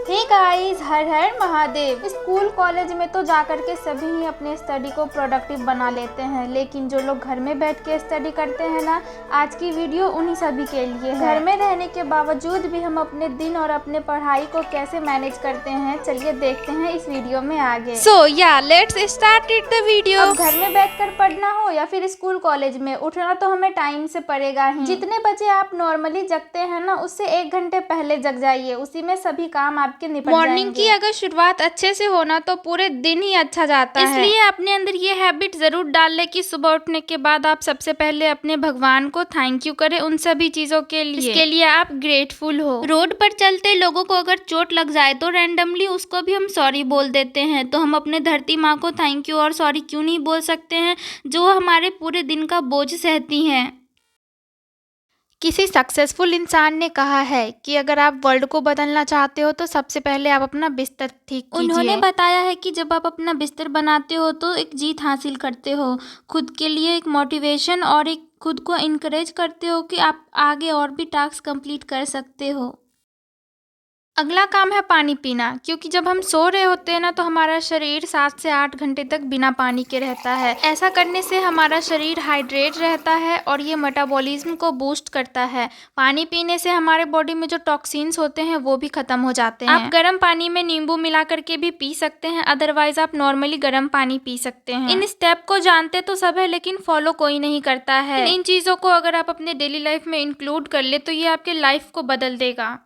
Hey guys, हर हर Mahadev. School college में तो जाकर के सभी ही अपने स्टडी को प्रोडक्टिव बना लेते हैं, लेकिन जो लोग घर में बैठ के स्टडी करते हैं ना, आज की वीडियो उन्हीं सभी के लिए है। घर में रहने के बावजूद भी हम अपने दिन और अपने पढ़ाई को कैसे मैनेज करते हैं, चलिए देखते हैं इस वीडियो में आगे। Let's start it the video. अब घर में बैठकर पढ़ना हो या फिर स्कूल कॉलेज में, उठना तो हमें टाइम से पड़ेगा ही। जितने बजे आप नॉर्मली जगते हैं ना, उससे 1 घंटे पहले जग जाइए, उसी में सभी काम आपके निपट जाएंगे। मॉर्निंग की अगर शुरुआत अच्छे से होना तो पूरे दिन ही अच्छा जाता है। इसलिए अपने अंदर ये हैबिट जरूर डाल ले कि सुबह उठने के बाद आप सबसे पहले अपने भगवान को थैंक यू करें उन सभी चीजों के लिए। इसके लिए आप ग्रेटफुल हो। रोड पर चलते लोगों को अगर चोट लग जाए तो रैंडमली उसको भी हम सॉरी बोल देते हैं, तो हम अपने धरती माँ को थैंक यू और सॉरी क्यों नहीं बोल सकते हैं, जो हमारे पूरे दिन का बोझ सहती हैं। किसी सक्सेसफुल इंसान ने कहा है कि अगर आप वर्ल्ड को बदलना चाहते हो तो सबसे पहले आप अपना बिस्तर ठीक कीजिए। उन्होंने बताया है कि जब आप अपना बिस्तर बनाते हो तो एक जीत हासिल करते हो, खुद के लिए एक मोटिवेशन और एक खुद को इनकरेज करते हो कि आप आगे और भी टास्क कंप्लीट कर सकते हो। अगला काम है पानी पीना, क्योंकि जब हम सो रहे होते हैं ना तो हमारा शरीर 7 से 8 घंटे तक बिना पानी के रहता है। ऐसा करने से हमारा शरीर हाइड्रेट रहता है और ये मेटाबॉलिज्म को बूस्ट करता है। पानी पीने से हमारे बॉडी में जो टॉक्सिन्स होते हैं वो भी खत्म हो जाते हैं। आप गर्म पानी में नींबू मिला करके भी पी सकते हैं, अदरवाइज आप नॉर्मली गर्म पानी पी सकते हैं। इन स्टेप को जानते तो सब है, लेकिन फॉलो कोई नहीं करता है। इन चीजों को अगर आप अपने डेली लाइफ में इंक्लूड कर ले तो ये आपके लाइफ को बदल देगा।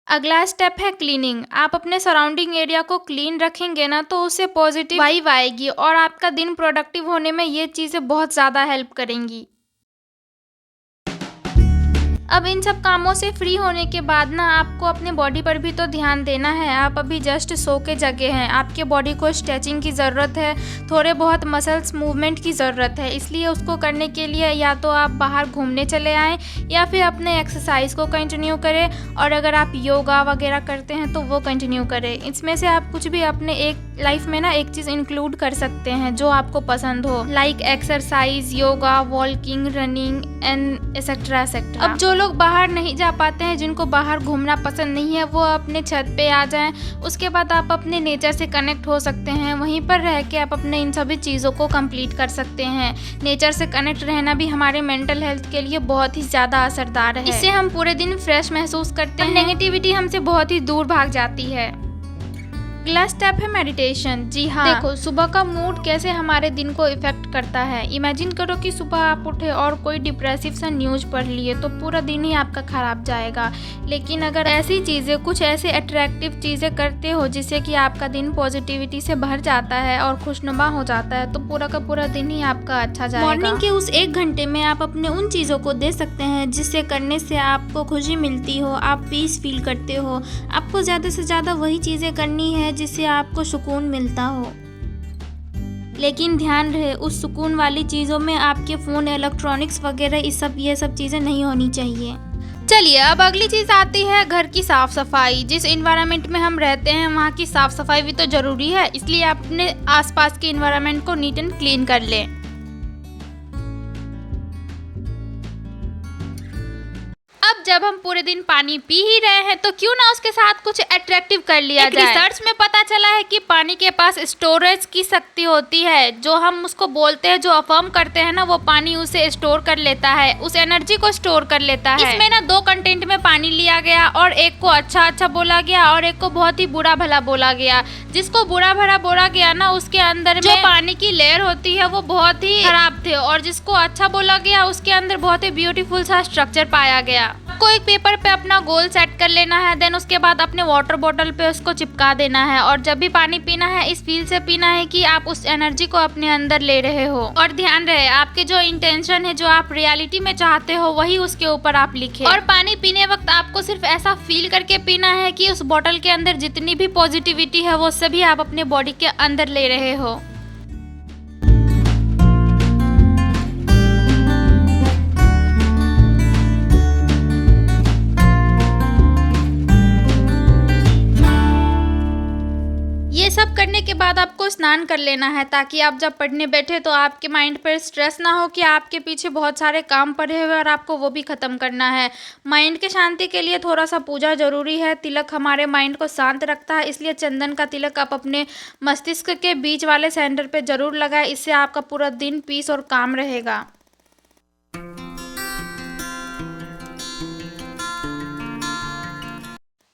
अगला स्टेप है क्लीनिंग। आप अपने सराउंडिंग एरिया को क्लीन रखेंगे ना तो उससे पॉजिटिव वाइब आएगी और आपका दिन प्रोडक्टिव होने में ये चीज़ें बहुत ज़्यादा हेल्प करेंगी। अब इन सब कामों से फ्री होने के बाद ना आपको अपने बॉडी पर भी तो ध्यान देना है। आप अभी जस्ट सो के जगे हैं, आपके बॉडी को स्ट्रेचिंग की ज़रूरत है, थोड़े बहुत मसल्स मूवमेंट की ज़रूरत है। इसलिए उसको करने के लिए या तो आप बाहर घूमने चले आएँ या फिर अपने एक्सरसाइज को कंटिन्यू करें, और अगर आप योगा वगैरह करते हैं तो वो कंटिन्यू करें। इसमें से आप कुछ भी अपने एक लाइफ में ना एक चीज़ इंक्लूड कर सकते हैं जो आपको पसंद हो, like exercise, yoga, walking, running and etcetera etcetera. अब जो लोग बाहर नहीं जा पाते हैं, जिनको बाहर घूमना पसंद नहीं है, वो अपने छत पे आ जाएं। उसके बाद आप अपने नेचर से कनेक्ट हो सकते हैं, वहीं पर रह के आप अपने इन सभी चीज़ों को कंप्लीट कर सकते हैं। नेचर से कनेक्ट रहना भी हमारे मेंटल हेल्थ के लिए बहुत ही ज़्यादा असरदार है। इससे हम पूरे दिन फ्रेश महसूस करते हैं, नेगेटिविटी हमसे बहुत ही दूर भाग जाती है। अगला स्टेप है मेडिटेशन। जी हाँ, देखो सुबह का मूड कैसे हमारे दिन को इफेक्ट करता है। इमेजिन करो कि सुबह आप उठे और कोई डिप्रेसिव सा न्यूज पढ़ लिए तो पूरा दिन ही आपका खराब जाएगा। लेकिन अगर ऐसी चीज़ें, कुछ ऐसे अट्रैक्टिव चीज़ें करते हो जिससे कि आपका दिन पॉजिटिविटी से भर जाता है और खुशनुमा हो जाता है, तो पूरा का पूरा दिन ही आपका अच्छा जाएगा। मॉर्निंग के उस 1 घंटे में आप अपने उन चीज़ों को दे सकते हैं जिससे करने से आपको खुशी मिलती हो, आप पीस फील करते हो। आपको ज़्यादा से ज़्यादा वही चीज़ें करनी है जिससे आपको सुकून मिलता हो। लेकिन ध्यान रहे, उस सुकून वाली चीज़ों में आपके फ़ोन, इलेक्ट्रॉनिक्स वगैरह ये सब चीज़ें नहीं होनी चाहिए। चलिए अब अगली चीज़ आती है घर की साफ़ सफाई। जिस इन्वायरमेंट में हम रहते हैं वहाँ की साफ़ सफाई भी तो ज़रूरी है, इसलिए आप अपने आसपास के इन्वायरमेंट को नीट एंड क्लीन कर लें। अब जब हम पूरे दिन पानी पी ही रहे हैं तो क्यों ना उसके साथ कुछ अट्रैक्टिव कर लिया जाए। रिसर्च में पता चला है कि पानी के पास स्टोरेज की शक्ति होती है, जो हम उसको बोलते हैं, जो अफर्म करते हैं ना, वो पानी उसे स्टोर कर लेता है, उस एनर्जी को स्टोर कर लेता है। इसमें ना 2 कंटेंट में पानी लिया गया और एक को अच्छा बोला गया और एक को बहुत ही बुरा भला बोला गया। जिसको बुरा भला बोला गया ना, उसके अंदर जो पानी की लेयर होती है वो बहुत ही खराब थे, और जिसको अच्छा बोला गया उसके अंदर बहुत ही ब्यूटीफुल सा स्ट्रक्चर पाया गया। आपको एक पेपर पे अपना गोल सेट कर लेना है, देन उसके बाद अपने वाटर बॉटल पे उसको चिपका देना है, और जब भी पानी पीना है इस फील से पीना है कि आप उस एनर्जी को अपने अंदर ले रहे हो। और ध्यान रहे, आपके जो इंटेंशन है, जो आप रियलिटी में चाहते हो, वही उसके ऊपर आप लिखे। और पानी पीने वक्त आपको सिर्फ ऐसा फील करके पीना है कि उस बॉटल के अंदर जितनी भी पॉजिटिविटी है वो सभी आप अपने बॉडी के अंदर ले रहे हो। ये सब करने के बाद आपको स्नान कर लेना है ताकि आप जब पढ़ने बैठे तो आपके माइंड पर स्ट्रेस ना हो कि आपके पीछे बहुत सारे काम पड़े हुए और आपको वो भी ख़त्म करना है। माइंड के शांति के लिए थोड़ा सा पूजा ज़रूरी है। तिलक हमारे माइंड को शांत रखता है, इसलिए चंदन का तिलक आप अपने मस्तिष्क के बीच वाले सेंटर पे ज़रूर लगाएं। इससे आपका पूरा दिन पीस और काम रहेगा।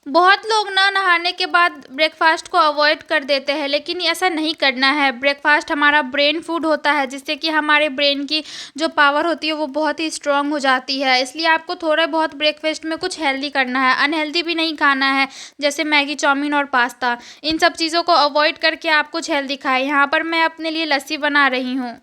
बहुत लोग ना नहाने के बाद ब्रेकफास्ट को अवॉइड कर देते हैं, लेकिन ऐसा नहीं करना है। ब्रेकफास्ट हमारा ब्रेन फूड होता है, जिससे कि हमारे ब्रेन की जो पावर होती है वो बहुत ही स्ट्रांग हो जाती है। इसलिए आपको थोड़ा बहुत ब्रेकफास्ट में कुछ हेल्दी करना है, अनहेल्दी भी नहीं खाना है, जैसे मैगी, चाउमीन और पास्ता। इन सब चीज़ों को अवॉइड करके आप कुछ हेल्दी खाएं। यहाँ पर मैं अपने लिए लस्सी बना रही हूँ।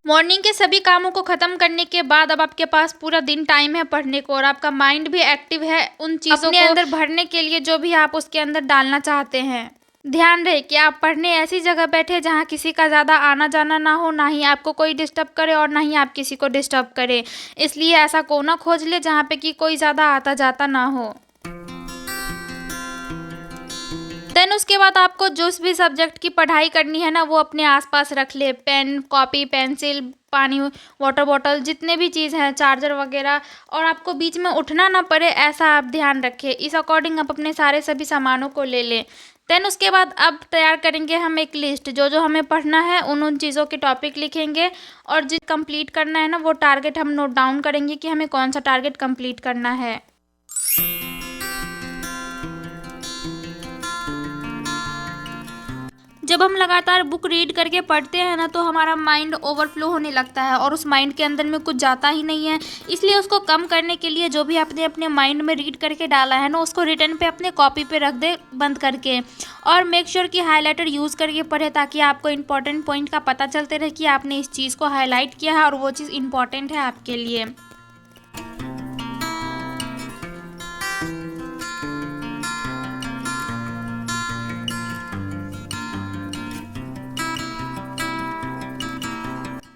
मॉर्निंग के सभी कामों को ख़त्म करने के बाद अब आपके पास पूरा दिन टाइम है पढ़ने को, और आपका माइंड भी एक्टिव है उन चीज़ों को अंदर भरने के लिए जो भी आप उसके अंदर डालना चाहते हैं। ध्यान रहे कि आप पढ़ने ऐसी जगह बैठे जहाँ किसी का ज़्यादा आना जाना ना हो, ना ही आपको कोई डिस्टर्ब करे और ना ही आप किसी को डिस्टर्ब करें। इसलिए ऐसा कोना खोज ले जहाँ पे कि कोई ज़्यादा आता जाता ना हो। देन उसके बाद आपको जिस भी सब्जेक्ट की पढ़ाई करनी है ना, वो अपने आसपास रख ले। पेन, कॉपी, पेंसिल, पानी, वाटर बॉटल, जितने भी चीज़ हैं, चार्जर वगैरह, और आपको बीच में उठना ना पड़े ऐसा आप ध्यान रखें। इस अकॉर्डिंग आप अपने सारे सभी सामानों को ले लें। देन उसके बाद अब तैयार करेंगे हम एक लिस्ट, जो जो हमें पढ़ना है उन चीज़ों के टॉपिक लिखेंगे, और जो कंप्लीट करना है ना वो टारगेट हम नोट डाउन करेंगे कि हमें कौन सा टारगेट कंप्लीट करना है। जब हम लगातार बुक रीड करके पढ़ते हैं ना, तो हमारा माइंड ओवरफ्लो होने लगता है और उस माइंड के अंदर में कुछ जाता ही नहीं है। इसलिए उसको कम करने के लिए जो भी आपने अपने माइंड में रीड करके डाला है ना, उसको रिटर्न पे अपने कॉपी पे रख दे बंद करके, और मेक श्योर कि हाईलाइटर यूज़ करके पढ़े, ताकि आपको इंपॉर्टेंट पॉइंट का पता चलते रहे कि आपने इस चीज़ को हाईलाइट किया है और वो चीज़ इंपॉर्टेंट है आपके लिए।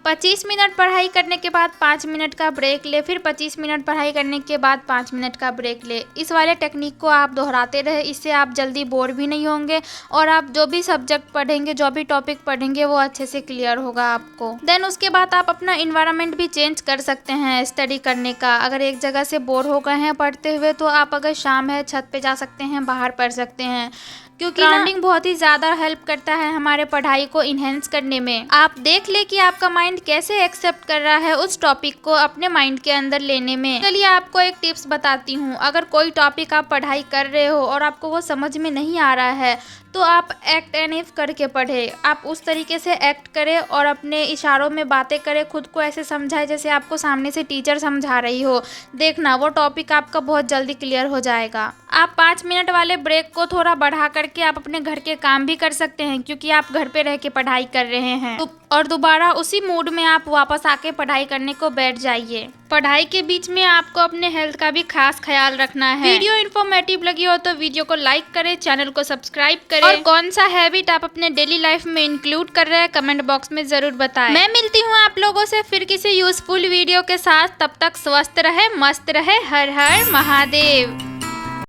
पच्चीस मिनट पढ़ाई करने के बाद 5 मिनट का ब्रेक ले, फिर 25 मिनट पढ़ाई करने के बाद 5 मिनट का ब्रेक ले। इस वाले टेक्निक को आप दोहराते रहे, इससे आप जल्दी बोर भी नहीं होंगे और आप जो भी सब्जेक्ट पढ़ेंगे, जो भी टॉपिक पढ़ेंगे, वो अच्छे से क्लियर होगा आपको। देन उसके बाद आप अपना इन्वायरमेंट भी चेंज कर सकते हैं स्टडी करने का। अगर एक जगह से बोर हो गए हैं पढ़ते हुए, तो आप अगर शाम है छत पे जा सकते हैं, बाहर पढ़ सकते हैं, क्योंकि सराउंडिंग बहुत ही ज़्यादा हेल्प करता है हमारे पढ़ाई को इन्हेंस करने में। आप देख ले कि आपका माइंड कैसे एक्सेप्ट कर रहा है उस टॉपिक को अपने माइंड के अंदर लेने में। चलिए आपको एक टिप्स बताती हूँ। अगर कोई टॉपिक आप पढ़ाई कर रहे हो और आपको वो समझ में नहीं आ रहा है, तो आप एक्ट एंड इफ करके पढ़े। आप उस तरीके से एक्ट करें और अपने इशारों में बातें करें, खुद को ऐसे समझाए जैसे आपको सामने से टीचर समझा रही हो। देखना वो टॉपिक आपका बहुत जल्दी क्लियर हो जाएगा। आप 5 मिनट वाले ब्रेक को थोड़ा बढ़ा करके आप अपने घर के काम भी कर सकते हैं, क्योंकि आप घर पे रह के पढ़ाई कर रहे हैं, और दोबारा उसी मूड में आप वापस आके पढ़ाई करने को बैठ जाइए। पढ़ाई के बीच में आपको अपने हेल्थ का भी खास ख्याल रखना है। वीडियो इन्फॉर्मेटिव लगी हो तो वीडियो को लाइक करें, चैनल को सब्सक्राइब करें, और कौन सा हैबिट आप अपने डेली लाइफ में इंक्लूड कर रहे हैं कमेंट बॉक्स में जरूर बताएं। मैं मिलती हूँ आप लोगों से फिर किसी यूजफुल वीडियो के साथ। तब तक स्वस्थ रहे, मस्त रहे। हर हर महादेव।